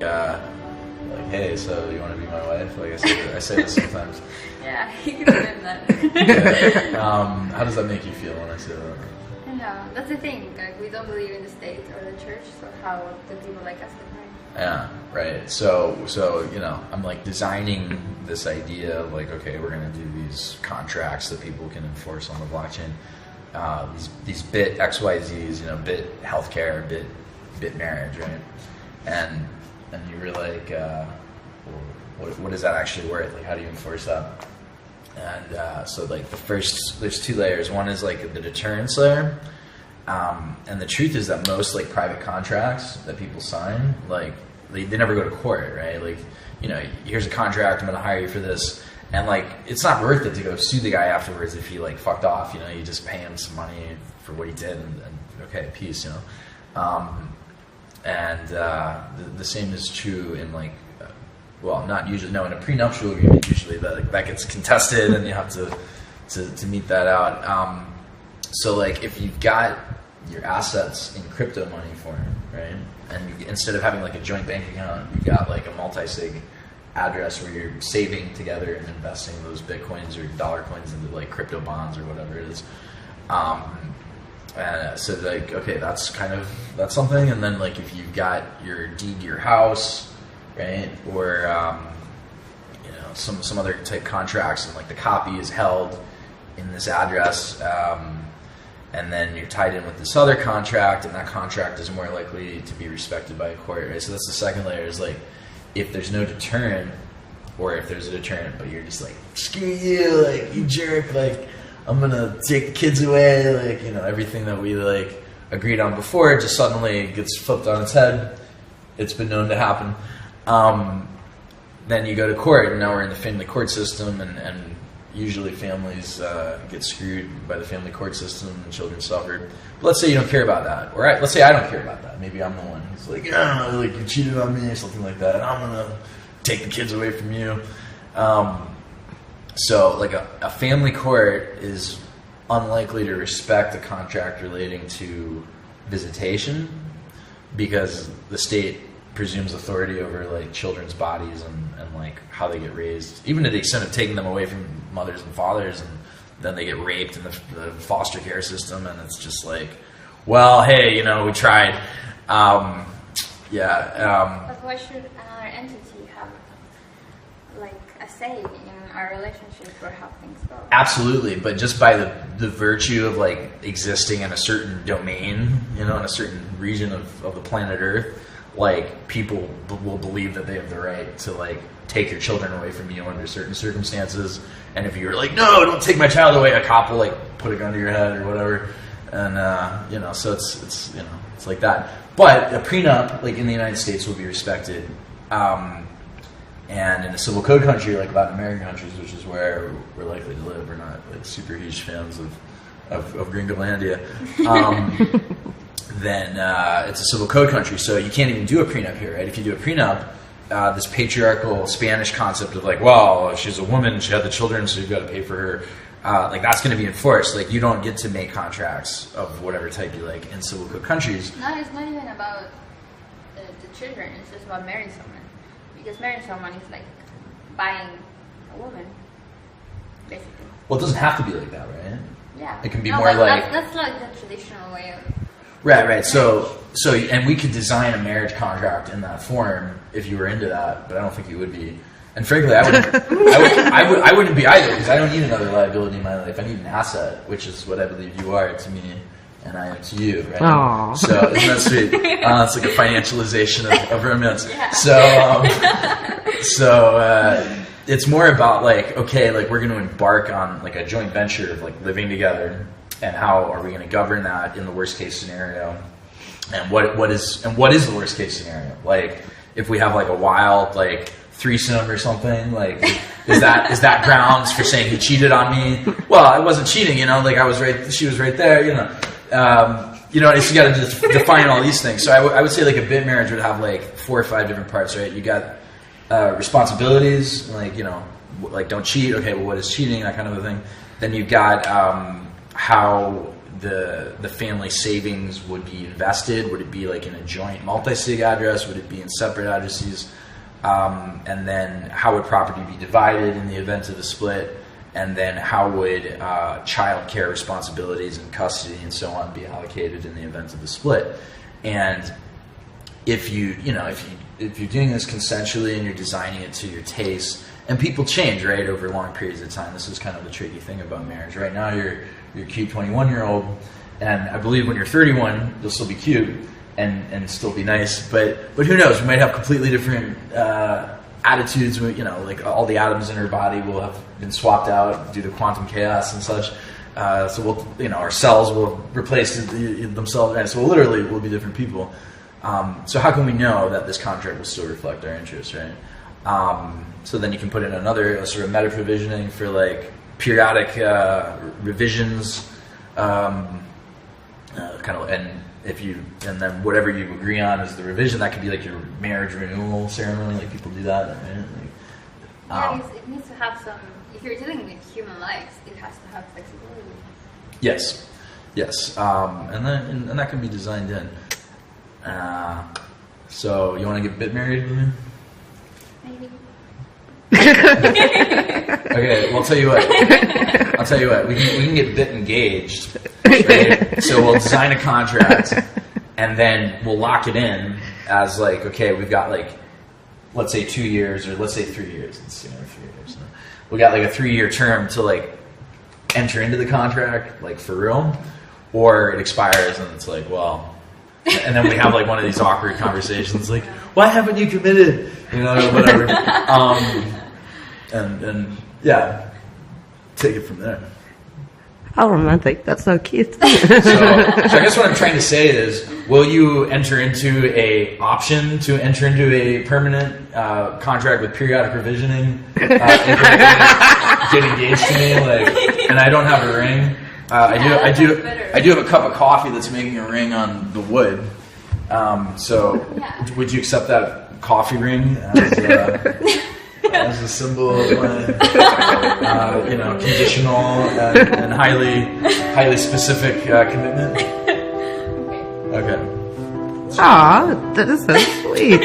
like, hey, so you want to be my wife? Like I say this sometimes. Yeah, you can believe that. Yeah. How does that make you feel when I say that? Yeah, that's the thing. Like, we don't believe in the state or the church, so how do people like us can write? Yeah, right. So I'm like designing this idea of like, okay, we're gonna do these contracts that people can enforce on the blockchain. These bit XYZs, bit healthcare, Bitmarrage, right? And you were like, what is that actually worth? Like, how do you enforce that? And so like there's two layers. One is like the deterrence layer. And the truth is that most like private contracts that people sign, like they never go to court, right? Like, here's a contract, I'm going to hire you for this. And like, it's not worth it to go sue the guy afterwards if he like fucked off, you just pay him some money for what he did and okay, peace, And the same is true in like, well, not usually, no, in a prenuptial agreement, usually that gets contested and you have to meet that out. So like if you've got your assets in crypto money form, right? And instead of having like a joint bank account, you've got like a multi-sig address where you're saving together and investing those bitcoins or dollar coins into like crypto bonds or whatever it is. And so like, okay, that's something. And then like if you've got your deed to your house, right? Or, some other type contracts and like the copy is held in this address, and then you're tied in with this other contract, and that contract is more likely to be respected by a court, right? So that's the second layer, is like, if there's no deterrent, or if there's a deterrent, but you're just like, screw you, like, you jerk, like, I'm gonna take the kids away, like, everything that we, like, agreed on before just suddenly gets flipped on its head. It's been known to happen. Then you go to court, and now we're in the family court system, and usually families get screwed by the family court system and children suffered. But let's say you don't care about that. Or let's say I don't care about that. Maybe I'm the one who's like, yeah, like you cheated on me or something like that, and I'm going to take the kids away from you. So like a family court is unlikely to respect a contract relating to visitation because the state presumes authority over like children's bodies and like how they get raised, even to the extent of taking them away from mothers and fathers, and then they get raped in the foster care system, and it's just like, well, hey, we tried. But why should another entity have like a say in our relationship or how things go? Absolutely, but just by the virtue of like existing in a certain domain, in a certain region of the planet Earth, like people will believe that they have the right to like take your children away from you under certain circumstances. And if you're like, no, don't take my child away, a cop will like put a gun to your head or whatever. And so it's like that. But a prenup, like in the United States, will be respected. And in a civil code country like Latin American countries, which is where we're likely to live, we're not like super huge fans of Gringolandia. Then it's a civil code country, so you can't even do a prenup here, right? If you do a prenup, this patriarchal Spanish concept of like, well, she's a woman, she had the children, so you've got to pay for her, like that's going to be enforced. Like you don't get to make contracts of whatever type you like in civil code countries. No, it's not even about the children, it's just about marrying someone. Because marrying someone is like buying a woman, basically. Well, it doesn't have to be like that, right? Yeah. It can be more like... That's like the traditional way of... Right. So, and we could design a marriage contract in that form if you were into that, but I don't think you would be. And frankly, I wouldn't be either, because I don't need another liability in my life. I need an asset, which is what I believe you are to me, and I am to you, right? Aww. So isn't that sweet? It's like a financialization of romance. Yeah. So it's more about like, okay, like we're going to embark on like a joint venture of like living together. And how are we going to govern that in the worst case scenario? And what is the worst case scenario? Like if we have like a wild like threesome or something, like is that grounds for saying he cheated on me? Well, I wasn't cheating, like I was right, she was right there, so you got to define all these things. So I would say like a Bitmarrage would have like 4 or 5 different parts, right? You got responsibilities, like like don't cheat. Okay, well, what is cheating? That kind of a thing. Then you've got how the family savings would be invested? Would it be like in a joint multi-sig address? Would it be in separate addresses? And then how would property be divided in the event of a split? And then how would child care responsibilities and custody and so on be allocated in the event of a split? And if you're doing this consensually and you're designing it to your taste, and people change, right, over long periods of time. This is kind of the tricky thing about marriage. Right now, you're a cute 21-year-old, and I believe when you're 31, you'll still be cute and still be nice. But who knows? We might have completely different attitudes. Like all the atoms in her body will have been swapped out due to quantum chaos and such. So our cells will replace themselves, and so literally we'll be different people. So how can we know that this contract will still reflect our interests, right? So then you can put in another sort of meta provisioning for like periodic revisions, and then whatever you agree on is the revision. That could be like your marriage renewal ceremony. Like people do that, right? It needs to have some. If you're dealing with human lives, it has to have flexibility. Yes, and that can be designed in. So you want to get Bitmarriage with me? Maybe. Okay, well, I'll tell you what. We can get bit engaged, right? So we'll design a contract, and then we'll lock it in as like, okay, we've got like, let's say 2 years, or let's say 3 years. Let's see, 3 years. We got like a 3-year term to like enter into the contract, like for real, or it expires and it's like, well. And then we have like one of these awkward conversations, like, "Why haven't you committed?" Whatever. And yeah, take it from there. How romantic! That's so cute. So I guess what I'm trying to say is, will you enter into a option to enter into a permanent contract with periodic revisioning? Get engaged to me, and I don't have a ring. I do have a cup of coffee that's making a ring on the wood. So would you accept that coffee ring as a symbol of my, conditional and highly specific commitment? Okay. Aw, that is so sweet.